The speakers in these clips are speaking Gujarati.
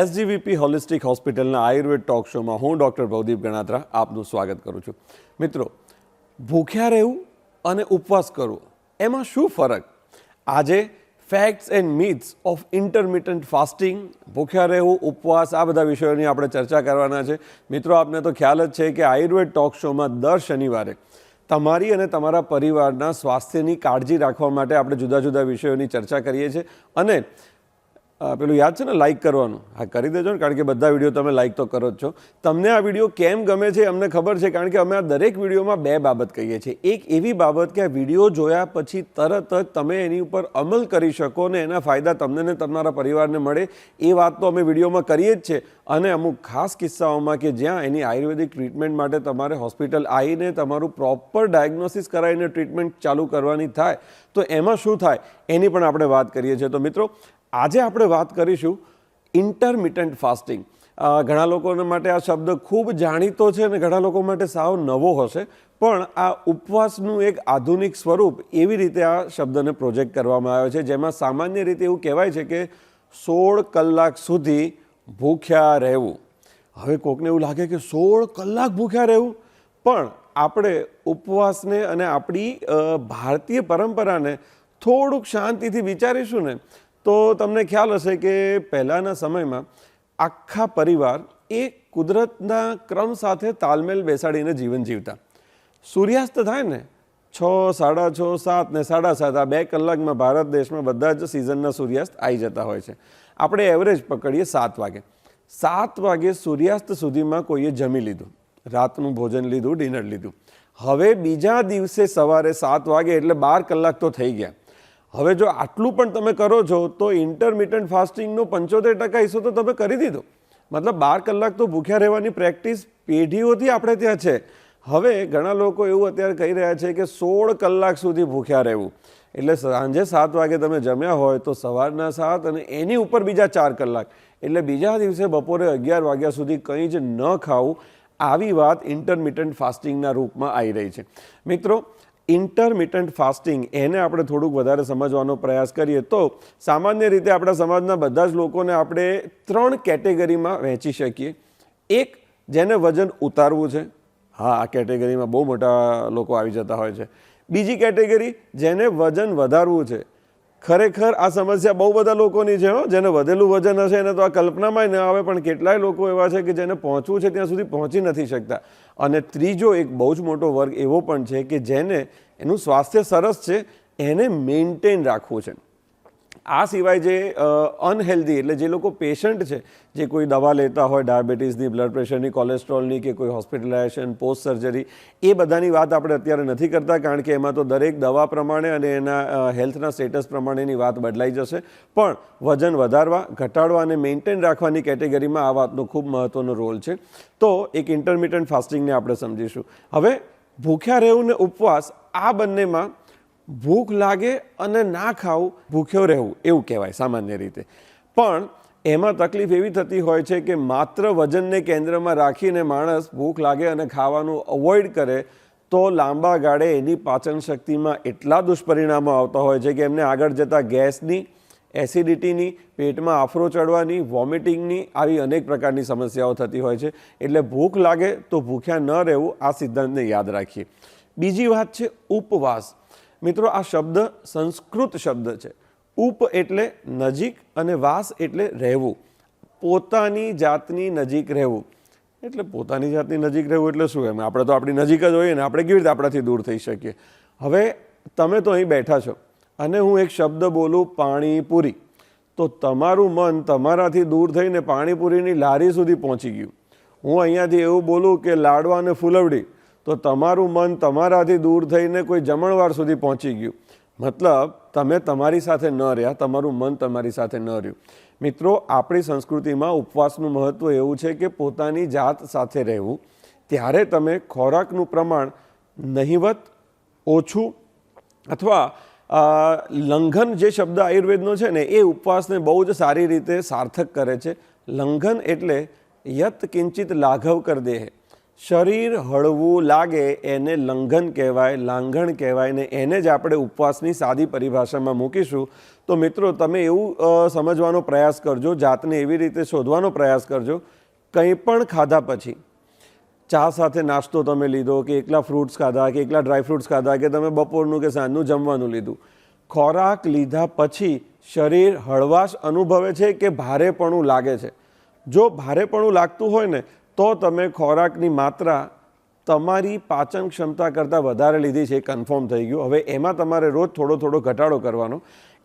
એસજીવીપી હોલિસ્ટિક હોસ્પિટલના આયુર્વેદ ટોક શોમાં હું ડૉક્ટર ભવદીપ ગણાત્રા આપનું સ્વાગત કરું છું. મિત્રો, ભૂખ્યા રહેવું અને ઉપવાસ કરવો એમાં શું ફરક? આજે facts and myths of intermittent fasting, ભૂખ્યા રહેવું, ઉપવાસ, આ બધા વિષયોની આપણે ચર્ચા કરવાના છે. મિત્રો, આપને તો ખ્યાલ જ છે કે આયુર્વેદ ટોક શોમાં દર શનિવારે તમારી અને તમારા પરિવારના સ્વાસ્થ્યની કાળજી રાખવા માટે આપણે જુદા જુદા વિષયોની ચર્ચા કરીએ છીએ. અને પેલું યાદ છે ને, લાઇક કરવાનું, હા કરી દેજો ને, કારણ કે બધા વિડીયો તમે લાઇક તો કરો જ છો. તમને આ વિડીયો કેમ ગમે છે અમને ખબર છે, કારણ કે અમે આ દરેક વિડીયોમાં બે બાબત કહીએ છીએ. એક એવી બાબત કે આ વિડીયો જોયા પછી તરત જ તમે એની ઉપર અમલ કરી શકો ને એના ફાયદા તમને ને તમારા પરિવારને મળે, એ વાત તો અમે વિડીયોમાં કરીએ જ છે. અને અમુક ખાસ કિસ્સાઓમાં કે જ્યાં એની આયુર્વેદિક ટ્રીટમેન્ટ માટે તમારે હોસ્પિટલ આવીને તમારું પ્રોપર ડાયગ્નોસિસ કરાવીને ટ્રીટમેન્ટ ચાલુ કરવાની થાય, તો એમાં શું થાય એની પણ આપણે વાત કરીએ છીએ. તો મિત્રો, આજે આપણે વાત કરીશું ઇન્ટરમિટન્ટ ફાસ્ટિંગ. ઘણા લોકોને માટે આ શબ્દ ખૂબ જાણીતો છે અને ઘણા લોકો માટે સાવ નવો હશે, પણ આ ઉપવાસનું એક આધુનિક સ્વરૂપ એવી રીતે આ શબ્દને પ્રોજેક્ટ કરવામાં આવ્યો છે, જેમાં સામાન્ય રીતે એવું કહેવાય છે કે 16 કલાક સુધી ભૂખ્યા રહેવું. હવે કોકને એવું લાગે કે 16 કલાક ભૂખ્યા રહેવું, પણ આપણે ઉપવાસને અને આપણી ભારતીય પરંપરાને થોડુંક શાંતિથી વિચારીશું ને તો તમને ખ્યાલ હશે કે પહેલાંના સમયમાં આખા પરિવાર એ કુદરતના ક્રમ સાથે તાલમેલ બેસાડીને જીવન જીવતા. સૂર્યાસ્ત થાય ને 6, 6:30, 7 ને 7:30, આ 2 કલાકમાં ભારત દેશમાં બધા જ સિઝનના સૂર્યાસ્ત આવી જતા હોય છે. આપણે એવરેજ પકડીએ 7 વાગે. 7 વાગે સૂર્યાસ્ત સુધીમાં કોઈએ જમી લીધું, રાતનું ભોજન લીધું, ડિનર લીધું. હવે બીજા દિવસે સવારે 7 વાગે એટલે 12 કલાક તો થઈ ગયા. હવે જો આટલું પણ તમે કરો છો તો ઇન્ટરમિટન્ટ ફાસ્ટિંગનો 75% હિસ્સો તો તમે કરી દીધો. મતલબ 12 કલાક તો ભૂખ્યા રહેવાની પ્રેક્ટિસ પેઢીઓથી આપણે ત્યાં છે. હવે ઘણા લોકો એવું અત્યારે કહી રહ્યા છે કે 16 કલાક સુધી ભૂખ્યા રહેવું, એટલે સાંજે 7 વાગે તમે જમ્યા હોય તો સવારના 7 અને એની ઉપર બીજા 4 કલાક, એટલે બીજા દિવસે બપોરે 11 વાગ્યા સુધી કંઈ જ ન ખાવું. આવી વાત ઇન્ટરમિટન્ટ ફાસ્ટિંગના રૂપમાં આવી રહી છે. મિત્રો, ઇન્ટરમિટન્ટ ફાસ્ટિંગ એને આપણે થોડુંક વધારે સમજવાનો પ્રયાસ કરીએ તો સામાન્ય રીતે આપણા સમાજના બધા જ લોકોને આપણે 3 કેટેગરીમાં વહેંચી શકીએ. એક, જેને વજન ઉતારવું છે, હા આ કેટેગરીમાં બહુ મોટા લોકો આવી જતા હોય છે. બીજી કેટેગરી, જેને વજન વધારવું છે. ખરેખર આ સમસ્યા બહુ બધા લોકોની છે, જેને વધેલું વજન હશે એને તો આ કલ્પનામાં ન આવે, પણ કેટલાય લોકો એવા છે કે જેને પહોંચવું છે ત્યાં સુધી પહોંચી નથી શકતા. અને ત્રીજો એક બહુ જ મોટો વર્ગ એવો પણ છે કે જેને એનું સ્વાસ્થ્ય સરસ છે, એને મેન્ટેન રાખવું છે. આ સિવાય જે અનહેલ્ધી, એટલે જે લોકો પેશન્ટ છે, જે કોઈ દવા લેતા હોય ડાયાબિટીસની, બ્લડ પ્રેશરની, કોલેસ્ટ્રોલની, કે કોઈ હોસ્પિટલાઇઝેશન, પોસ્ટ સર્જરી, એ બધાની વાત આપણે અત્યારે નથી કરતા, કારણ કે એમાં તો દરેક દવા પ્રમાણે અને એના હેલ્થના સ્ટેટસ પ્રમાણેની વાત બદલાઈ જશે. પણ વજન વધારવા, ઘટાડવા અને મેન્ટેન રાખવાની કેટેગરીમાં આ વાતનો ખૂબ મહત્ત્વનો રોલ છે. તો એક ઇન્ટરમિટન્ટ ફાસ્ટિંગને આપણે સમજીશું. હવે ભૂખ્યા રહેવું ને ઉપવાસ, આ બંનેમાં ભૂખ લાગે અને ના ખાવું, ભૂખ્યો રહેવું એવું કહેવાય સામાન્ય રીતે. પણ એમાં તકલીફ એવી થતી હોય છે કે માત્ર વજનને કેન્દ્રમાં રાખીને માણસ ભૂખ લાગે અને ખાવાનું અવોઇડ કરે તો લાંબા ગાળે એની પાચન શક્તિમાં એટલા દુષ્પરિણામો આવતા હોય છે કે એમને આગળ જતાં ગેસની, એસિડિટીની, પેટમાં આફરો ચડવાની, વોમિટિંગની, આવી અનેક પ્રકારની સમસ્યાઓ થતી હોય છે. એટલે ભૂખ લાગે તો ભૂખ્યા ન રહેવું, આ સિદ્ધાંતને યાદ રાખીએ. બીજી વાત છે ઉપવાસ. મિત્રો, આ શબ્દ સંસ્કૃત શબ્દ છે. ઉપ એટલે નજીક અને વાસ એટલે રહેવું, પોતાની જાતની નજીક રહેવું. એટલે પોતાની જાતની નજીક રહેવું એટલે શું? એમ આપણે તો આપણી નજીક જ હોઈએ ને, આપણે કેવી રીતે આપણાથી દૂર થઈ શકીએ? હવે તમે તો અહીં બેઠા છો અને હું એક શબ્દ બોલું, પાણીપુરી, તો તમારું મન તમારાથી દૂર થઈને પાણીપુરીની લારી સુધી પહોંચી ગયું. હું અહીંયાથી એવું બોલું કે લાડવા અને ફૂલવડી, તો તમારું મન તમારાથી દૂર થઈને કોઈ જમણવાર સુધી પહોંચી ગયું. મતલબ તમે તમારી સાથે ન રહ્યા, તમારું મન તમારી સાથે ન રહ્યું. મિત્રો, આપણી સંસ્કૃતિમાં ઉપવાસનું મહત્ત્વ એવું છે કે પોતાની જાત સાથે રહેવું. ત્યારે તમે ખોરાકનું પ્રમાણ નહિવત, ઓછું અથવા લંઘન, જે શબ્દ આયુર્વેદનો છે ને, એ ઉપવાસને બહુ જ સારી રીતે સાર્થક કરે છે. લંઘન એટલે યત કિંચિત લાઘવ કર દે, શરીર હળવું લાગે એને લંઘન કહેવાય, લાંઘણ કહેવાય ને એને જ આપણે ઉપવાસની સાદી પરિભાષામાં મૂકીશું. તો મિત્રો તમે એવું સમજવાનો પ્રયાસ કરજો, જાતને એવી રીતે શોધવાનો પ્રયાસ કરજો, કંઈ પણ ખાધા પછી ચા સાથે નાસ્તો તમે લીધો કે એકલા ફ્રૂટ્સ ખાધા કે એકલા ડ્રાયફ્રૂટ્સ ખાધા કે તમે બપોરનું કે સાંજનું જમવાનું લીધું, ખોરાક લીધા પછી શરીર હળવાશ અનુભવે છે કે ભારેપણું લાગે છે. જો ભારેપણું લાગતું હોય ને તો તમે ખોરાકની માત્રા તમારી પાચન ક્ષમતા કરતાં વધારે લીધી છે, એ કન્ફર્મ થઈ ગયું. હવે એમાં તમારે રોજ થોડો થોડો ઘટાડો કરવાનો.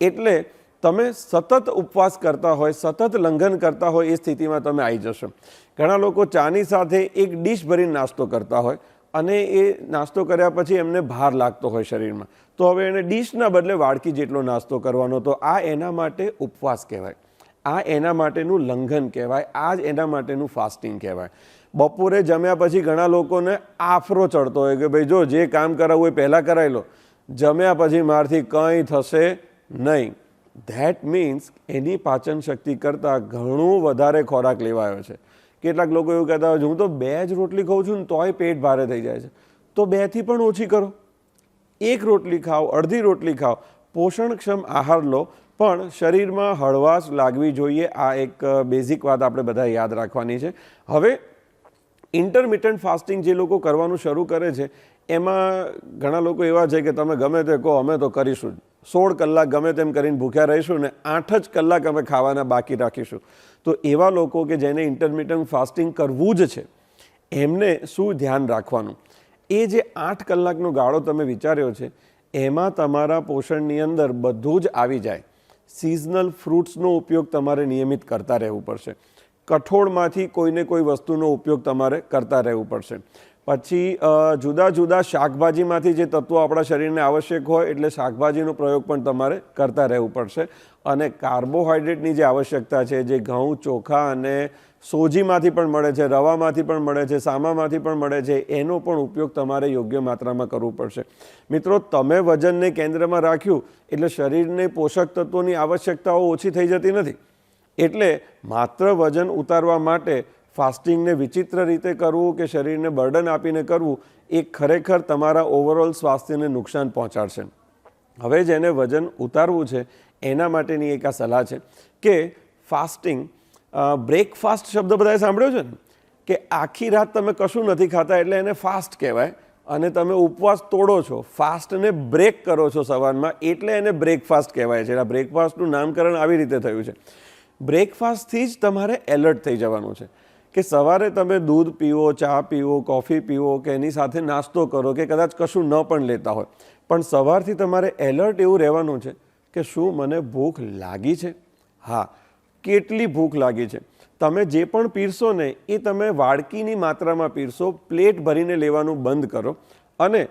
એટલે તમે સતત ઉપવાસ કરતા હોય, સતત લંઘન કરતા હોય એ સ્થિતિમાં તમે આવી જશો. ઘણા લોકો ચાની સાથે એક ડીશ ભરીને નાસ્તો કરતા હોય અને એ નાસ્તો કર્યા પછી એમને ભાર લાગતો હોય શરીરમાં, તો હવે એને ડીશના બદલે વાડકી જેટલો નાસ્તો કરવાનો. તો આ એના માટે ઉપવાસ કહેવાય, આ એના માટેનું લંઘન કહેવાય, આ જ એના માટેનું ફાસ્ટિંગ કહેવાય. બપોરે જમ્યા પછી ઘણા લોકોને આફરો ચડતો હોય કે ભાઈ જો જે કામ કરાવવું એ પહેલાં કરાવી લો, જમ્યા પછી મારથી કંઈ થશે નહીં. ધેટ મીન્સ એની પાચન શક્તિ કરતાં ઘણું વધારે ખોરાક લેવાયો છે. કેટલાક લોકો એવું કહેતા હોય હું તો 2 જ રોટલી ખાઉં છું ને તોય પેટ ભારે થઈ જાય છે. તો 2થી પણ ઓછી કરો, 1 રોટલી ખાઓ, અડધી રોટલી ખાઓ, પોષણક્ષમ આહાર લો, પણ શરીરમાં હળવાશ લાગવી જોઈએ. આ એક બેઝિક વાત આપણે બધા યાદ રાખવાની છે. હવે ઇન્ટરમિટન્ટ ફાસ્ટિંગ જે લોકો કરવાનું શરૂ કરે છે એમાં ઘણા લોકો એવા છે કે તમે ગમે તે કહો અમે તો કરીશું, 16 કલાક ગમે તેમ કરીને ભૂખ્યા રહીશું ને 8 જ કલાક અમે ખાવાના બાકી રાખીશું. તો એવા લોકો કે જેને ઇન્ટરમિટન્ટ ફાસ્ટિંગ કરવું જ છે એમને શું ધ્યાન રાખવાનું, એ જે 8 કલાકનો ગાળો તમે વિચાર્યો છે એમાં તમારા પોષણની અંદર બધું જ આવી જાય. સિઝનલ ફ્રૂટ્સનો ઉપયોગ તમારે નિયમિત કરતા રહેવું પડશે. કઠોળમાંથી કોઈને કોઈ વસ્તુનો ઉપયોગ તમારે કરતા રહેવું પડશે. પછી જુદા જુદા શાકભાજીમાંથી જે તત્વો આપણા શરીરને આવશ્યક હોય એટલે શાકભાજીનો પ્રયોગ પણ તમારે કરતા રહેવું પડશે. અને કાર્બોહાઈડ્રેટની જે આવશ્યકતા છે, જે ઘઉં, ચોખા અને સોજીમાંથી પણ મળે છે, રવામાંથી પણ મળે છે, સામામાંથી પણ મળે છે, એનો પણ ઉપયોગ તમારે યોગ્ય માત્રામાં કરવું પડશે. મિત્રો, તમે વજનને કેન્દ્રમાં રાખ્યું એટલે શરીરને પોષક તત્વોની આવશ્યકતાઓ ઓછી થઈ જતી નથી. એટલે માત્ર વજન ઉતારવા માટે ફાસ્ટિંગને વિચિત્ર રીતે કરવું કે શરીરને બર્ડન આપીને કરવું એ ખરેખર તમારા ઓવરઓલ સ્વાસ્થ્યને નુકસાન પહોંચાડશે. હવે જેને વજન ઉતારવું છે એના માટેની એક આ સલાહ છે કે ફાસ્ટિંગ, બ્રેકફાસ્ટ શબ્દ બધાએ સાંભળ્યો છે ને, કે આખી રાત તમે કશું નથી ખાતા એટલે એને ફાસ્ટ કહેવાય, અને તમે ઉપવાસ તોડો છો, ફાસ્ટને બ્રેક કરો છો સવારમાં એટલે એને બ્રેકફાસ્ટ કહેવાય છે. આ બ્રેકફાસ્ટનું નામકરણ આવી રીતે થયું છે. બ્રેકફાસ્ટથી જ તમારે એલર્ટ થઈ જવાનું છે કે સવારે તમે દૂધ પીવો, ચા પીવો, કોફી પીવો કે એની સાથે નાસ્તો કરો કે કદાચ કશું ન પણ લેતા હોય, પણ સવારથી તમારે એલર્ટ એવું રહેવાનું છે કે શું મને ભૂખ લાગી છે? હા, કેટલી ભૂખ લાગી છે? તમે જે પણ પીરશો ને એ તમે વાડકીની માત્રામાં પીરશો, પ્લેટ ભરીને લેવાનું બંધ કરો. અને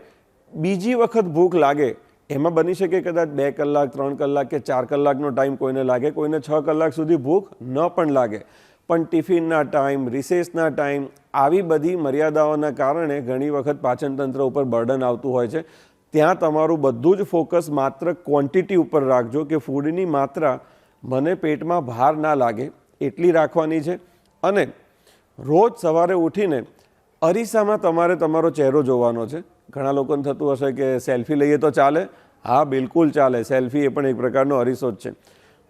બીજી વખત ભૂખ લાગે, એમાં બની શકે કદાચ 2 કલાક, 3 કલાક કે 4 કલાકનો ટાઈમ કોઈને લાગે, કોઈને 6 કલાક સુધી ભૂખ ન પણ લાગે, પણ ટિફિનના ટાઈમ, રિસેસના ટાઈમ, આવી બધી મર્યાદાઓના કારણે ઘણી વખત પાચનતંત્ર ઉપર બર્ડન આવતું હોય છે. ત્યાં તમારું બધું જ ફોકસ માત્ર ક્વોન્ટિટી ઉપર રાખજો કે ફૂડની માત્રા મને પેટમાં ભાર ના લાગે એટલી રાખવાની છે. અને રોજ સવારે ઉઠીને અરીસામાં તમારે તમારો ચહેરો જોવાનો છે. ઘણા લોકોને થતું હશે કે સેલ્ફી લઈએ તો ચાલે. હા, બિલકુલ ચાલે. સેલ્ફી એ પણ એક પ્રકારનો અરીસો જ છે.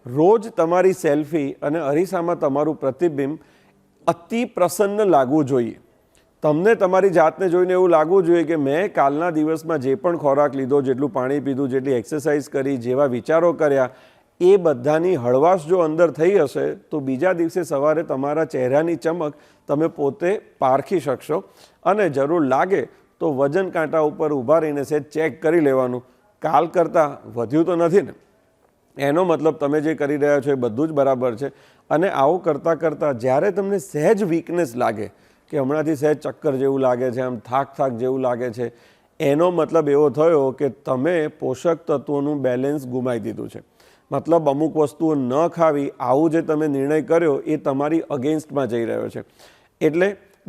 રોજ તમારી સેલ્ફી અને અરીસામાં તમારું પ્રતિબિંબ અતિ પ્રસન્ન લાગવું જોઈએ. તમને તમારી જાતને જોઈને એવું લાગવું જોઈએ કે મેં કાલના દિવસમાં જે પણ ખોરાક લીધો, જેટલું પાણી પીધું, જેટલી એક્સરસાઇઝ કરી, જેવા વિચારો કર્યા, એ બધાની હળવાશ જો અંદર થઈ હશે તો બીજા દિવસે સવારે તમારા ચહેરાની ચમક તમે પોતે પારખી શકશો. અને જરૂર લાગે તો વજન કાંટા ઉપર ઊભા રહીને સહેજ ચેક કરી લેવાનું, કાલ કરતાં વધ્યું તો નથી ને? એનો મતલબ તમે જે કરી રહ્યા છો એ બધું જ બરાબર છે. અને આવું કરતાં કરતાં જ્યારે તમને સહેજ વીકનેસ લાગે કે હમણાંથી સહેજ ચક્કર જેવું લાગે છે, આમ થાક જેવું લાગે છે, એનો મતલબ એવો થયો કે તમે પોષક તત્વોનું બેલેન્સ ગુમાવી દીધું છે. મતલબ અમુક વસ્તુઓ ન ખાવી, આવું જે તમે નિર્ણય કર્યો એ તમારી અગેન્સ્ટમાં જઈ રહ્યો છે. એટલે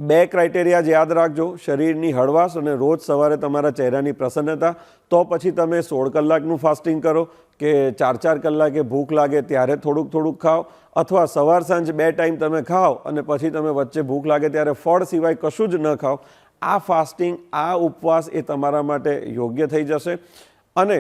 2 ક્રાઇટેરિયા યાદ રાખજો, શરીરની હળવાશ અને રોજ સવારે તમારા ચહેરાની પ્રસન્નતા. તો પછી તમે 16 કલાકનું ફાસ્ટિંગ કરો કે 4-4 કલાકે ભૂખ લાગે ત્યારે થોડુંક ખાઓ, અથવા સવાર સાંજ 2 ટાઈમ તમે ખાઓ અને પછી તમે વચ્ચે ભૂખ લાગે ત્યારે ફળ સિવાય કશું જ ન ખાઓ. આ ફાસ્ટિંગ, આ ઉપવાસ એ તમારા માટે યોગ્ય થઈ જશે. અને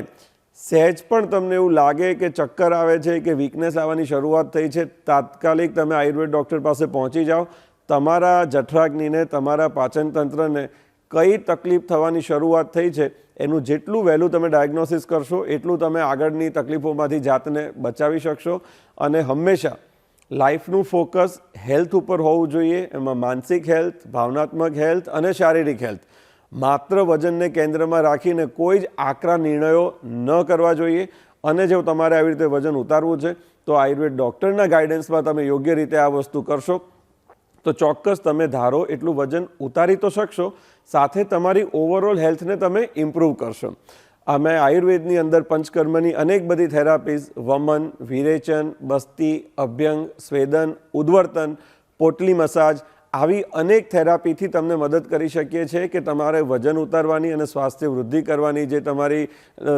સહેજ પણ તમને એવું લાગે કે ચક્કર આવે છે કે વીકનેસ આવવાની શરૂઆત થઈ છે, તાત્કાલિક તમે આયુર્વેદ ડૉક્ટર પાસે પહોંચી જાઓ. તમારા જઠરાગ્નિને, તમારા પાચન તંત્રને કઈ તકલીફ થવાની શરૂઆત થઈ છે એનું જેટલું વહેલું તમે ડાયગ્નોસિસ કરશો એટલું તમે આગળની તકલીફોમાંથી જાતને બચાવી શકશો. અને હંમેશા લાઈફનું ફોકસ હેલ્થ ઉપર હોવું જોઈએ. એમાં માનસિક હેલ્થ, ભાવનાત્મક હેલ્થ અને શારીરિક હેલ્થ. માત્ર વજનને કેન્દ્રમાં રાખીને કોઈ જ આકરા નિર્ણયો ન કરવા જોઈએ. અને જો તમારે આવી રીતે વજન ઉતારવું છે તો આયુર્વેદ ડૉક્ટરના ગાઈડન્સમાં તમે યોગ્ય રીતે આ વસ્તુ કરશો તો ચોક્કસ તમે ધારો એટલું વજન ઉતારી તો શકશો, સાથે તમારી ઓવરઓલ હેલ્થને તમે ઇમ્પ્રૂવ કરશો. અમે આયુર્વેદની અંદર પંચકર્મની અનેક બધી થેરાપીઝ, વમન, વિરેચન, બસ્તી, અભ્યંગ, સ્વેદન, ઉદ્વર્તન, પોટલી મસાજ, આવી અનેક થેરાપીથી તમને મદદ કરી શકીએ છીએ કે તમારે વજન ઉતારવાની અને સ્વાસ્થ્ય વૃદ્ધિ કરવાની જે તમારી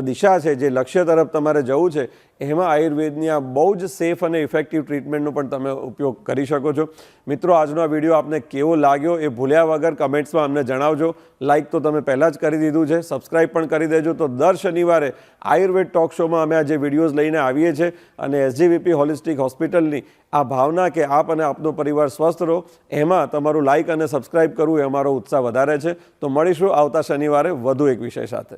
દિશા છે, જે લક્ષ્ય તરફ તમારે જવું છે, એમાં આયુર્વેદની આ બહુ જ સેફ અને ઇફેક્ટિવ ટ્રીટમેન્ટનો પણ તમે ઉપયોગ કરી શકો છો. મિત્રો, આજનો આ વિડીયો આપને કેવો લાગ્યો એ ભૂલ્યા વગર કમેન્ટ્સમાં અમને જણાવજો. લાઇક તો તમે પહેલાં જ કરી દીધું છે, સબસ્ક્રાઈબ પણ કરી દેજો. તો દર શનિવારે આયુર્વેદ ટોક શોમાં અમે આ જે વિડીયોઝ લઈને આવીએ છીએ અને SGVP હોલિસ્ટિક હોસ્પિટલની આ ભાવના કે આપ અને આપનો પરિવાર સ્વસ્થ રહો, એમાં તમારું લાઇક અને સબસ્ક્રાઈબ કરવું એ અમારો ઉત્સાહ વધારે છે. તો મળીશું આવતા શનિવારે વધુ એક વિષય સાથે.